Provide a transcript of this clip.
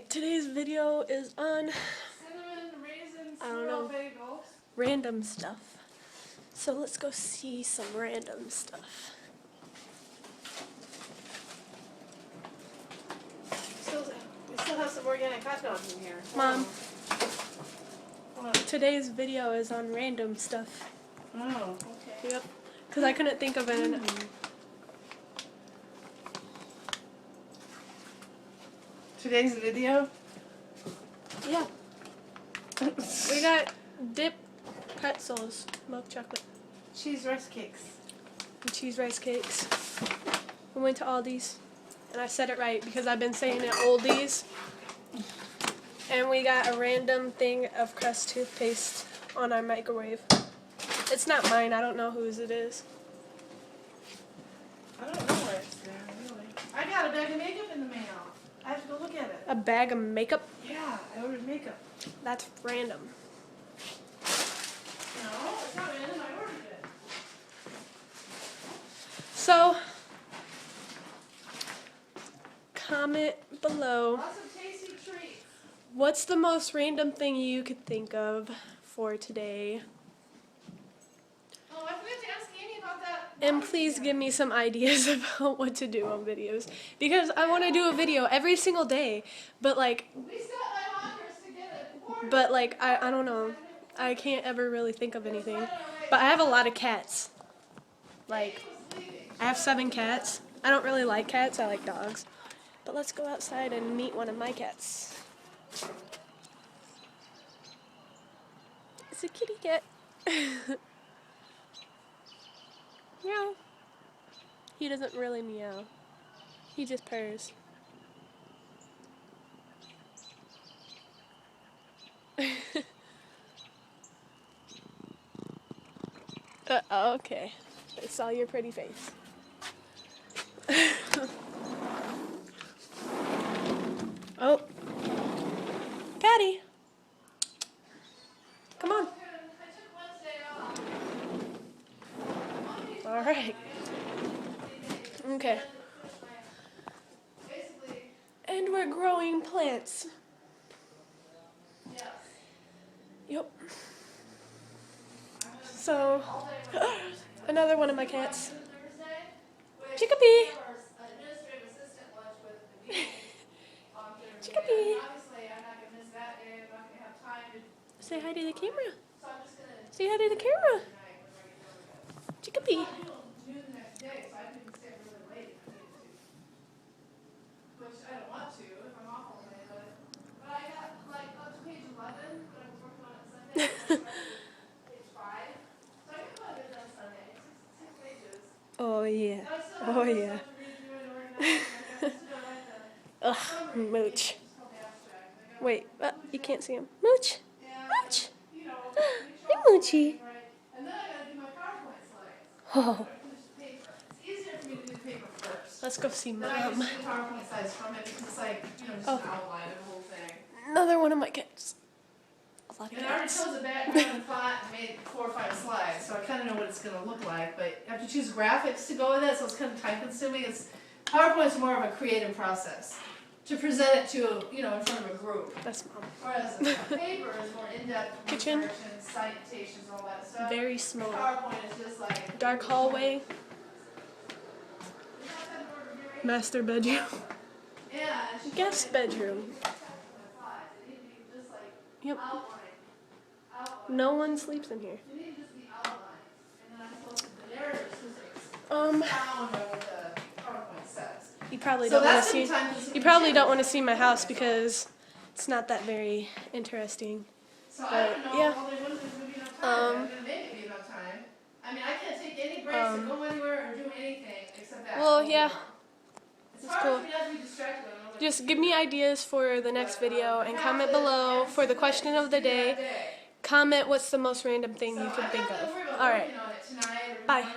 Alright, today's video is on, Cinnamon raisin I don't swirl know, bagels. random stuff. So let's go see some random stuff. We still have some organic hot dogs in here. Mom, What? today's video is on random stuff. Oh, okay. Yep. Because I couldn't think of it. Today's video? Yeah. We got dip pretzels, milk chocolate, Cheese rice cakes. and cheese rice cakes. We went to Aldi's, and I said it right because I've been saying it oldies. And we got a random thing of Crest toothpaste on our microwave. It's not mine. I don't know whose it is. I don't know where it's there, really. I got a bag of makeup in the mail. I have to go look at it. A bag of makeup? Yeah, I ordered makeup. That's random. No, it's not random. I ordered it. So, comment below. Lots of tasty treats. What's the most random thing you could think of for today? Oh, I forgot to ask Annie about that. And please give me some ideas about what to do on videos. Because I want to do a video every single day. But like, We set my lockers to get it. I don't know. I can't ever really think of anything. But I have a lot of cats. Like, I have 7 cats. I don't really like cats. I like dogs. But let's go outside and meet one of my cats. It's a kitty cat. Meow. He doesn't really meow. He just purrs. Okay. I saw your pretty face. Oh. Caddy. Come on. All right. Okay. And we're growing plants. Yep. So, another one of my cats. Chickapee. Chickapee. Say hi to the camera. Say hi to the camera. Chickapee. Oh yeah. Oh yeah. Ugh, Mooch. Wait, you can't see him. Mooch. Mooch. Hey, Moochie. Oh. Let's go see Mom. Oh. Another one of my cats. A lot of And I already cats. chose a background and font and made 4 or 5 slides, so I kind of know what it's going to look like, but I have to choose graphics to go with it, so it's kind of time consuming. PowerPoint's more of a creative process to present it to, in front of a group. That's Mom. Whereas a paper is more in-depth Kitchen. instructions, citations, all that stuff. Very small. PowerPoint is just like... Dark hallway. Master bedroom. Yeah. Guest bedroom. Yep. No one sleeps in here. You probably don't want to see. You probably don't want to see my house because it's not that very interesting. But yeah. I mean, I can't take any breaks to go anywhere or do anything except that. Well, yeah. It's hard for me not to be distracted. Just give me ideas for the next video and comment below for the question of the day. Comment what's the most random thing you can think of. Alright. Bye.